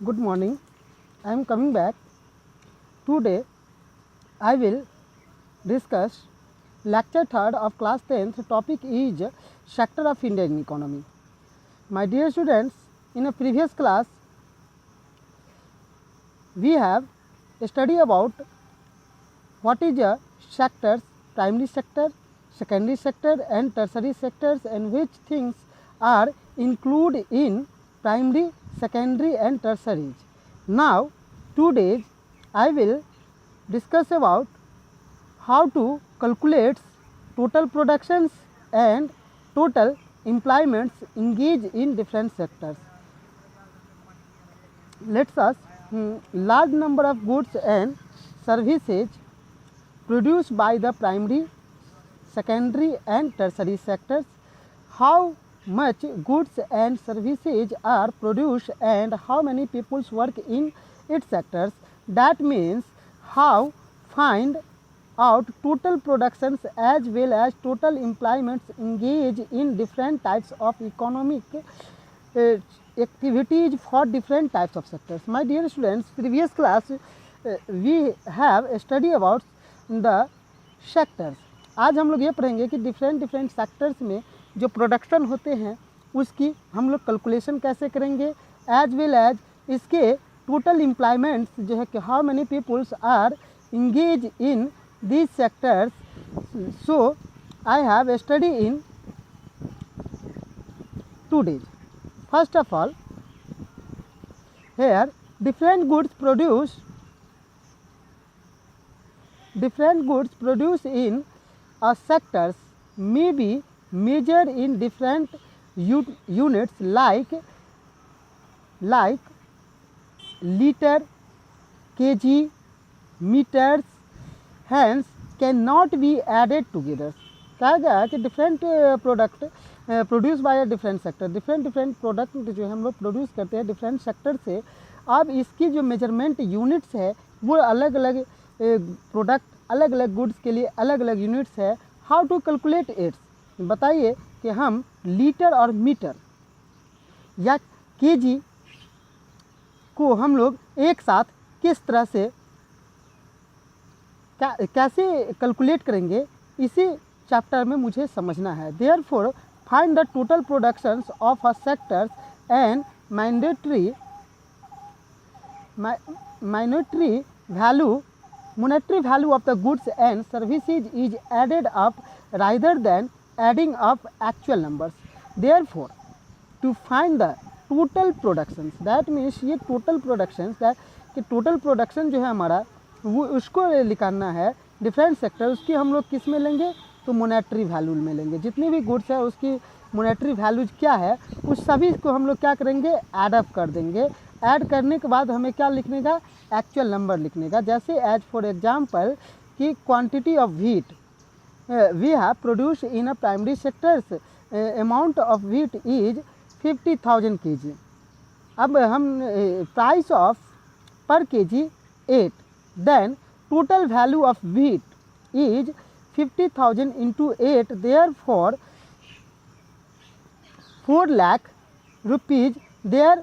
Good morning. I am coming back. Today I will discuss lecture 3rd of class 10th. Topic is sector of Indian economy. My dear students, in a previous class we have studied about what is a sectors, primary sector, secondary sector and tertiary sectors, and which things are included in primary, secondary and tertiary. Now today I will discuss about how to calculate total productions and total employments engaged in different sectors. Let us large number of goods and services produced by the primary, secondary and tertiary sectors. How much goods and services are produced and how many people work in its sectors. That means how find out total productions as well as total employments engaged in different types of economic activities for different types of sectors. My dear students, previous class we have studied about the sectors. आज हम लोग ये पढ़ेंगे कि different sectors में जो production होते हैं उसकी हम लोग कैलकुलेशन कैसे करेंगे, एज वेल एज इसके टोटल एम्प्लॉयमेंट्स जो है कि how many peoples are engage in these sectors. So I have studied in 2 days. First of all, here different goods produced in a sectors may be measured in different units like liter, kg, meters, hence cannot be added together. कहा गया है कि different product produce by a different sector, different product जो है हम लोग produce करते हैं डिफरेंट सेक्टर से. अब इसकी जो मेजरमेंट यूनिट्स है वो अलग अलग प्रोडक्ट अलग अलग गुड्स के लिए अलग अलग यूनिट्स है. हाउ टू कैलकुलेट इट्स, बताइए कि हम लीटर और मीटर या केजी को हम लोग एक साथ किस तरह से कैसे कैलकुलेट करेंगे, इसी चैप्टर में मुझे समझना है. Therefore find the total productions of a sectors and monetary value of the goods and services is added up rather than adding up actual numbers. Therefore to find the total productions, that means ये total productions कि total production जो है हमारा वो उसको निकालना है different sector, उसकी हम लोग किस में लेंगे तो मोनेटरी वैल्यू में लेंगे. जितनी भी गुड्स है उसकी मोनेटरी वैल्यूज क्या है उस सभी को हम लोग क्या करेंगे ऐड अप कर देंगे. ऐड करने के बाद हमें क्या लिखने का एक्चुअल नंबर लिखने का. जैसे एज फॉर एग्जांपल कि quantity of wheat we have produce in a primary sectors, amount of wheat is 50,000 kg. अब हम price of per kg 8, then total value of wheat is 50,000 into 8, therefore 4 lakh rupees their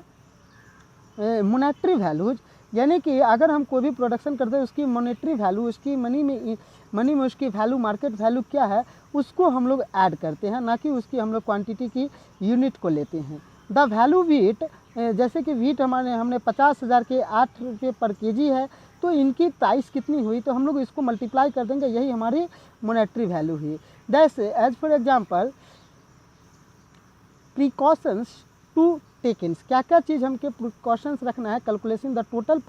monetary values. यानी कि अगर हम कोई भी production करते हैं उसकी मॉनेटरी वैल्यू, उसकी मनी में उसकी वैल्यू मार्केट वैल्यू क्या है उसको हम लोग ऐड करते हैं, ना कि उसकी हम लोग क्वांटिटी की यूनिट को लेते हैं. द वैल्यू वीट, जैसे कि वीट हमने 50,000 के 8 रुपये पर केजी है तो इनकी प्राइस कितनी हुई तो हम लोग इसको मल्टीप्लाई कर देंगे, यही हमारी मोनेटरी वैल्यू हुई. That's as for example precautions to taken, क्या क्या चीज़ हमके प्रिकॉशंस रखना है calculation the total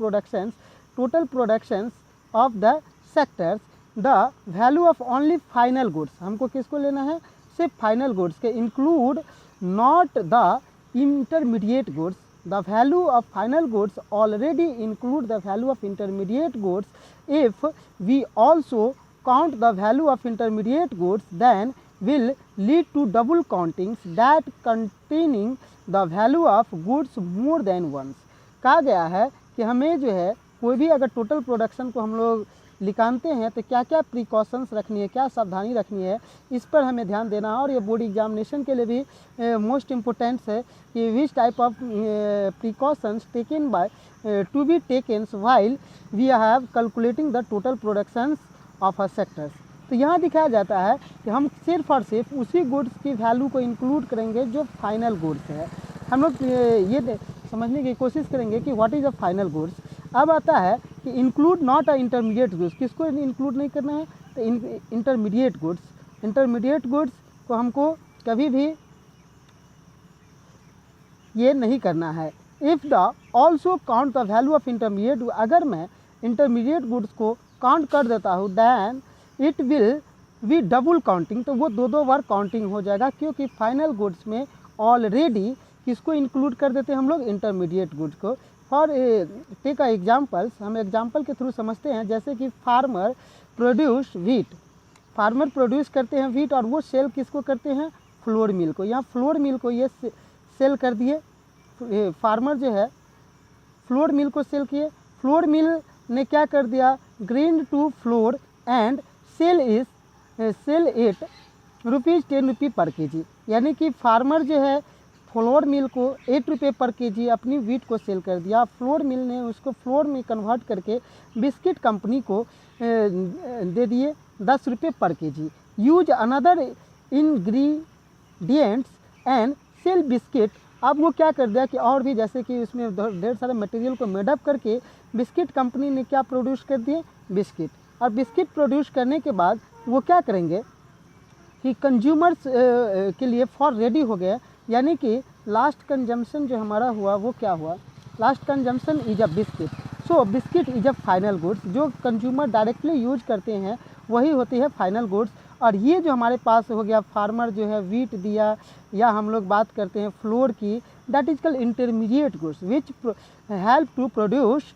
productions of the sectors. The value of only final goods, हमको किसको लेना है सिर्फ फाइनल गुड्स के, include not the intermediate goods. The value of final goods already include the value of intermediate goods. If we also count the value of intermediate goods, then will lead to double countings that containing the value of goods more than once. कहा गया है कि हमें जो है कोई भी अगर टोटल प्रोडक्शन को हम लोग निकालते हैं तो क्या क्या प्रिकॉशंस रखनी है, क्या सावधानी रखनी है, इस पर हमें ध्यान देना है। और ये बोर्ड एग्जामिनेशन के लिए भी मोस्ट इम्पोर्टेंट है कि which type of precautions taken by to be taken while we have calculating the total productions of a sectors. तो यहाँ दिखाया जाता है कि हम सिर्फ और सिर्फ उसी गुड्स की वैल्यू को इंक्लूड करेंगे जो फाइनल गुड्स है। हम लोग ये समझने की कोशिश करेंगे कि what is a final goods. अब आता है कि include not a intermediate goods, किसको इंक्लूड नहीं करना है, तो इंटरमीडिएट गुड्स। इंटरमीडिएट गुड्स को हमको कभी भी ये नहीं करना है। If the also count the value of intermediate, अगर मैं इंटरमीडिएट गुड्स को काउंट कर देता हूँ then it will be double counting, तो वो दो बार काउंटिंग हो जाएगा, क्योंकि फाइनल गुड्स में ऑलरेडी किसको इंक्लूड कर देते हैं हम लोग, इंटरमीडिएट गुड्स को। फॉर टेक अ एग्जाम्पल्स, हम एग्जाम्पल के थ्रू समझते हैं। जैसे कि farmer produce wheat, farmer produce करते हैं वीट और वो सेल किसको करते हैं, फ्लोर मिल को। यहाँ फ्लोर मिल को ये सेल कर दिए, फार्मर जो है फ्लोर मिल को सेल किए। फ्लोर मिल ने क्या कर दिया, grind to flour and sell it ₹10 per KG. यानी कि फार्मर जो है फ्लोर मिल को 8 रुपये पर केजी अपनी वीट को सेल कर दिया। फ्लोर मिल ने उसको फ्लोर में कन्वर्ट करके बिस्किट कंपनी को दे दिए 10 रुपये per kg. Use another ingredients and sell biscuit. अब वो क्या कर दिया कि और भी, जैसे कि उसमें ढेर सारे मटेरियल को मेडअप करके बिस्किट कंपनी ने क्या प्रोड्यूस कर दिए, बिस्किट। और बिस्किट प्रोड्यूस करने के बाद वो क्या करेंगे कि कंज्यूमर्स के लिए फॉर रेडी हो गए। यानी कि लास्ट कंजम्पशन जो हमारा हुआ वो क्या हुआ, last consumption is a biscuit. So biscuit is a final goods, जो कंज्यूमर डायरेक्टली यूज करते हैं वही होती है फाइनल गुड्स। और ये जो हमारे पास हो गया, फार्मर जो है वीट दिया, या हम लोग बात करते हैं फ्लोर की, that is called intermediate goods which help to produce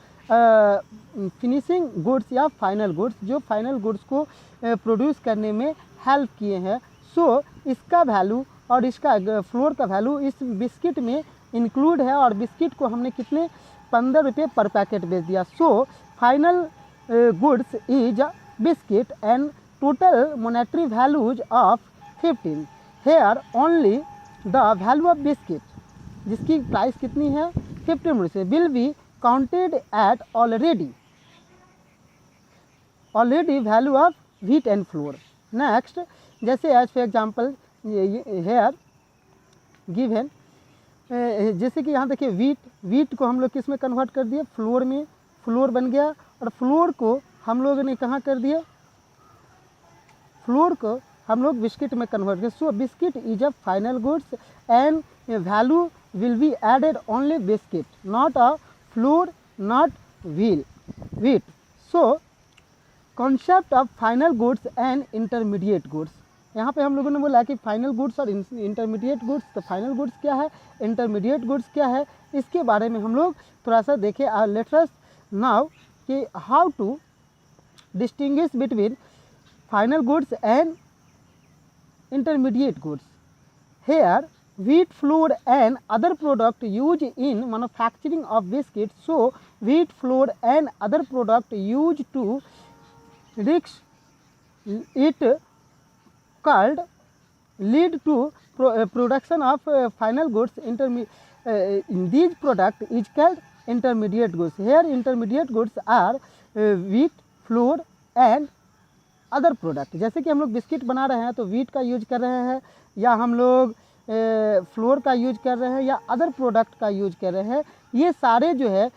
finishing goods या फाइनल गुड्स, जो फाइनल गुड्स को प्रोड्यूस करने में हेल्प किए हैं। सो इसका वैल्यू और इसका फ्लोर का वैल्यू इस बिस्किट में इंक्लूड है, और बिस्किट को हमने कितने 15 रुपये पर पैकेट बेच दिया। So final goods is a biscuit and total monetary values of 15। Here only the value of biscuit, जिसकी प्राइस कितनी है 15 रुपये, will be counted at already value of wheat and flour. Next, जैसे as for example here given, जैसे कि यहाँ देखिए wheat को हम लोग किस में कन्वर्ट कर दिए, फ्लोर में, फ्लोर बन गया। और फ्लोर को हम लोग ने कहाँ कर दिया, फ्लोर को हम लोग बिस्किट में कन्वर्ट किया। So biscuit is a final goods and value will be added only biscuit, not a flour, not wheat. So concept of final goods and intermediate goods, यहाँ पे हम लोगों ने बोला कि फाइनल गुड्स और इंटरमीडिएट गुड्स। तो फाइनल गुड्स क्या है, इंटरमीडिएट गुड्स क्या है, इसके बारे में हम लोग थोड़ा सा देखें। लेट अस नाउ कि how to distinguish between final goods and intermediate goods. Here wheat flour and other product used in manufacturing of biscuits. So wheat flour and other product used to reach it called lead to production of final goods. These product is called intermediate goods. Here intermediate goods are wheat flour and other product. जैसे कि हम लोग biscuit बना रहे हैं तो wheat का use कर रहे हैं, या हम लोग फ्लोर का यूज कर रहे हैं, या अदर प्रोडक्ट का यूज कर रहे हैं। ये सारे जो है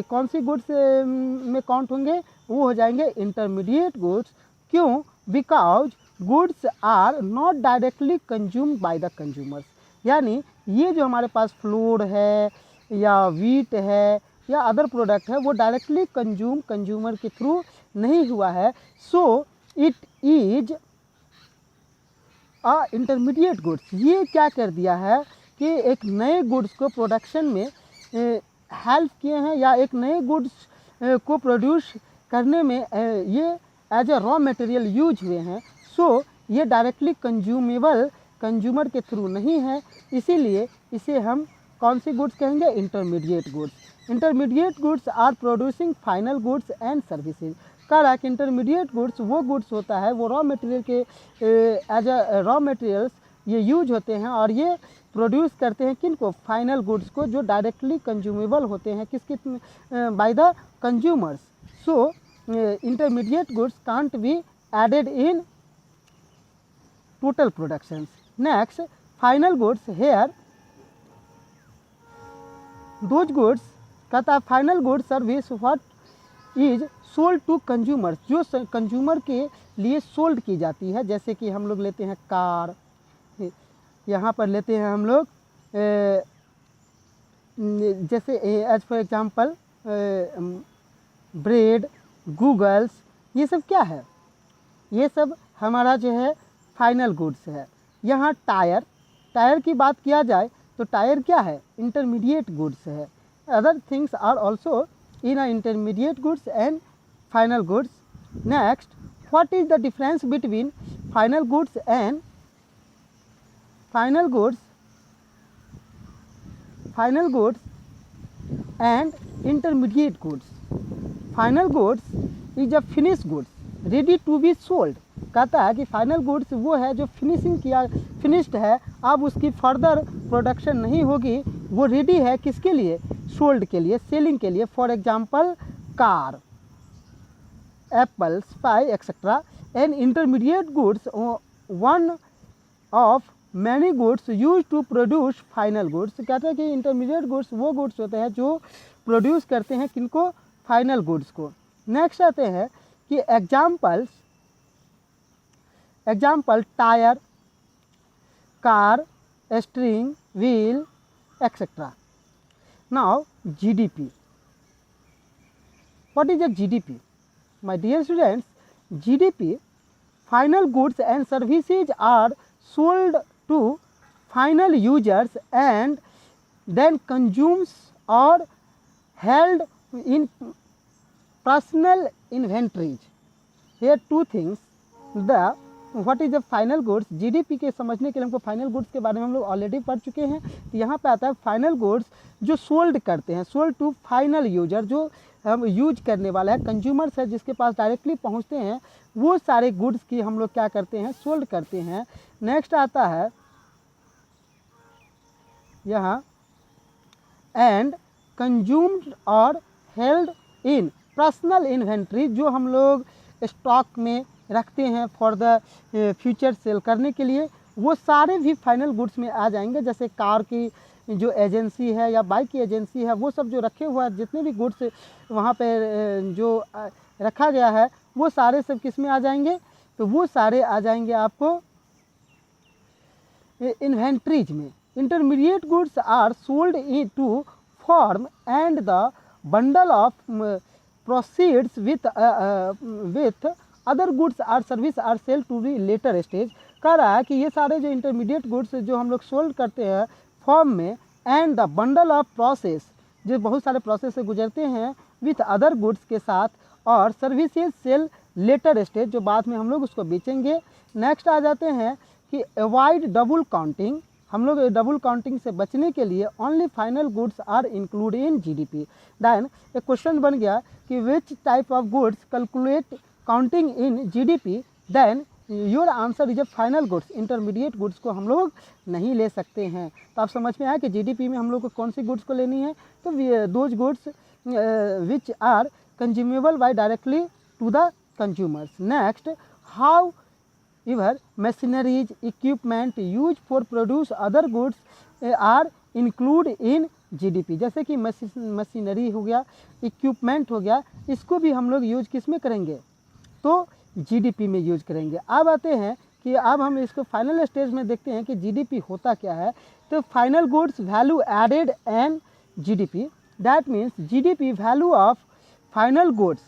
कौन सी गुड्स में काउंट होंगे, वो हो जाएंगे इंटरमीडिएट गुड्स। क्यों, because goods are not directly consumed by the consumers. यानी ये जो हमारे पास फ्लोर है या वीट है या अदर प्रोडक्ट है, वो डायरेक्टली कंज्यूमर के थ्रू नहीं हुआ है। So it is a intermediate goods. ये क्या कर दिया है कि एक नए गुड्स को प्रोडक्शन में हेल्प किए हैं, या एक नए गुड्स को प्रोड्यूस करने में ये as a raw material use हुए हैं। सो ये डायरेक्टली कंज्यूमेबल कंज्यूमर के थ्रू नहीं है, इसीलिए इसे हम कौन सी गुड्स कहेंगे, intermediate goods. Intermediate goods are producing final goods and services. कह रहा है कि इंटरमीडिएट गुड्स वो गुड्स होता है, वो रॉ मटेरियल के एज अ रॉ मटेरियल्स ये यूज होते हैं और ये प्रोड्यूस करते हैं किनको, फाइनल गुड्स को, जो डायरेक्टली कंज्यूमेबल होते हैं किसके, by the consumers. So intermediate goods can't be added in total productions. Next, final goods. Here those goods, कहता है final good service what is sold to consumers, जो कंज्यूमर के लिए सोल्ड की जाती है. जैसे कि हम लोग लेते हैं कार, यहाँ पर लेते हैं हम लोग जैसे एज फॉर एग्जांपल ब्रेड, गूगल्स, ये सब क्या है, ये सब हमारा जो है फाइनल गुड्स है. यहाँ टायर की बात किया जाए तो टायर क्या है, इंटरमीडिएट गुड्स है. Other things are also in a intermediate goods and final goods. Next, what is the difference between final goods and intermediate goods. Final goods is a finish goods ready to be sold. कहता है कि final goods वो है जो finished है, अब उसकी further production नहीं होगी, वो रेडी है किसके लिए, सोल्ड के लिए, सेलिंग के लिए. For example car, apple, spy etcetera. And intermediate goods one of many goods use to produce final goods. कहते हैं कि इंटरमीडिएट गुड्स वो गुड्स होते हैं जो प्रोड्यूस करते हैं किनको, फाइनल गुड्स को. नेक्स्ट आते हैं कि example tyre, car, string, wheel etcetera. Now GDP. What is a GDP? My dear students, GDP, final goods and services are sold to final users and then consumed or held in personal inventories. Here two things. The what is the final goods? GDP के समझने के लिए हमको final goods के बारे में हम लोग ऑलरेडी पढ़ चुके हैं. तो यहाँ पे आता है फाइनल गुड्स जो सोल्ड करते हैं, सोल्ड टू फाइनल यूजर, जो हम यूज करने वाला है, कंज्यूमर्स है जिसके पास डायरेक्टली पहुँचते हैं, वो सारे गुड्स की हम लोग क्या करते हैं, सोल्ड करते हैं. नेक्स्ट आता है यहाँ एंड कंज्यूम्ड और हेल्ड इन पर्सनल इन्वेंट्री, जो हम लोग स्टॉक में रखते हैं फॉर द फ्यूचर सेल करने के लिए, वो सारे भी फाइनल गुड्स में आ जाएंगे. जैसे कार की जो एजेंसी है या बाइक की एजेंसी है, वो सब जो रखे हुआ है, जितने भी गुड्स वहाँ पे जो रखा गया है, वो सारे सब किस में आ जाएंगे, तो वो सारे आ जाएंगे आपको इन्वेंट्रीज में. Intermediate goods are sold in to form and the bundle of proceeds with other goods are service are sell to the later stage. कह रहा है कि ये सारे जो इंटरमीडिएट गुड्स जो हम लोग सोल्ड करते हैं फॉर्म में, and the bundle of process, जो बहुत सारे प्रोसेस से गुजरते हैं, विथ अदर गुड्स के साथ, और सर्विसेज सेल लेटर स्टेज, जो बाद में हम लोग उसको बेचेंगे. नेक्स्ट आ जाते हैं कि अवॉइड डबल काउंटिंग. हम लोग डबल काउंटिंग से बचने के लिए only final goods are include in GDP. Then एक क्वेश्चन बन गया कि which type of goods calculate counting in GDP. Then your answer is a final goods. Intermediate goods को हम लोग नहीं ले सकते हैं. तो आप समझ में आया कि GDP में हम लोग को कौन सी गुड्स को लेनी है, तो those goods which are consumable by directly to the consumers. Next, how ever machineries, equipment used for produce other goods are included in GDP. जैसे कि मशीनरी हो गया, इक्विपमेंट हो गया, इसको भी हम लोग यूज किस में करेंगे, तो GDP में यूज करेंगे. अब आते हैं कि अब हम इसको फाइनल स्टेज में देखते हैं कि GDP होता क्या है. तो final goods value added and GDP, that means GDP value of final goods,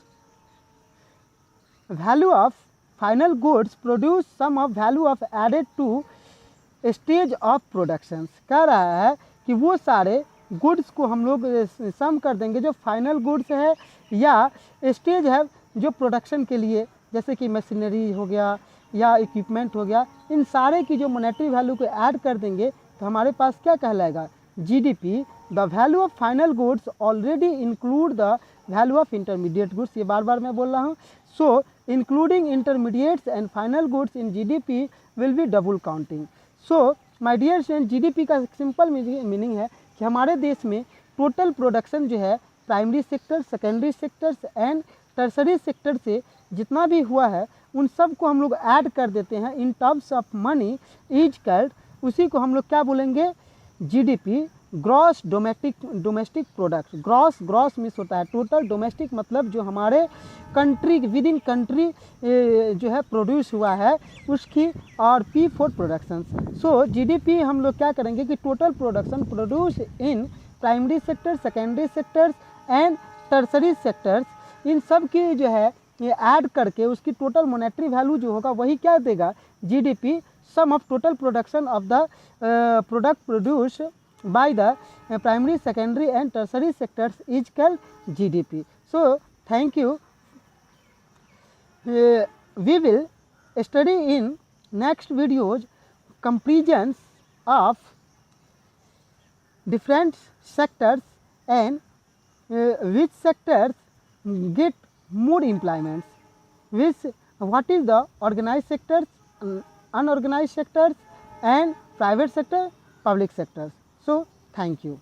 value of final goods produce sum of value of added to stage of productions. कह रहा है कि वो सारे गुड्स को हम लोग सम कर देंगे जो फाइनल गुड्स है या स्टेज है जो प्रोडक्शन के लिए, जैसे कि मशीनरी हो गया या इक्विपमेंट हो गया, इन सारे की जो मॉनेटरी वैल्यू को ऐड कर देंगे तो हमारे पास क्या कहलाएगा, GDP, the value of final goods already include the value of intermediate goods. ये बार बार मैं बोल रहा हूँ. So including intermediates and final goods in GDP will be double counting. So my dear friend, GDP का सिंपल मीनिंग है कि हमारे देश में टोटल प्रोडक्शन जो है primary sector, secondary sectors and tertiary sector से जितना भी हुआ है उन सब को हम लोग ऐड कर देते हैं in terms of money is called, उसी को हम लोग क्या बोलेंगे, GDP, gross domestic product. Gross means होता है टोटल, डोमेस्टिक मतलब जो हमारे कंट्री विद इन कंट्री जो है प्रोड्यूस हुआ है उसकी, और P for production. So GDP हम लोग क्या करेंगे कि total production produce in primary sector, secondary sectors and tertiary sectors, इन सब की जो है ये ऐड करके उसकी टोटल मॉनेटरी वैल्यू जो होगा वही क्या देगा, GDP, sum of total production of the product produce by the primary, secondary and tertiary sectors is called GDP. So thank you. We will study in next videos comparisons of different sectors and which sectors get more employments, what is the organized sectors, unorganized sectors and private sector, public sectors. So thank you.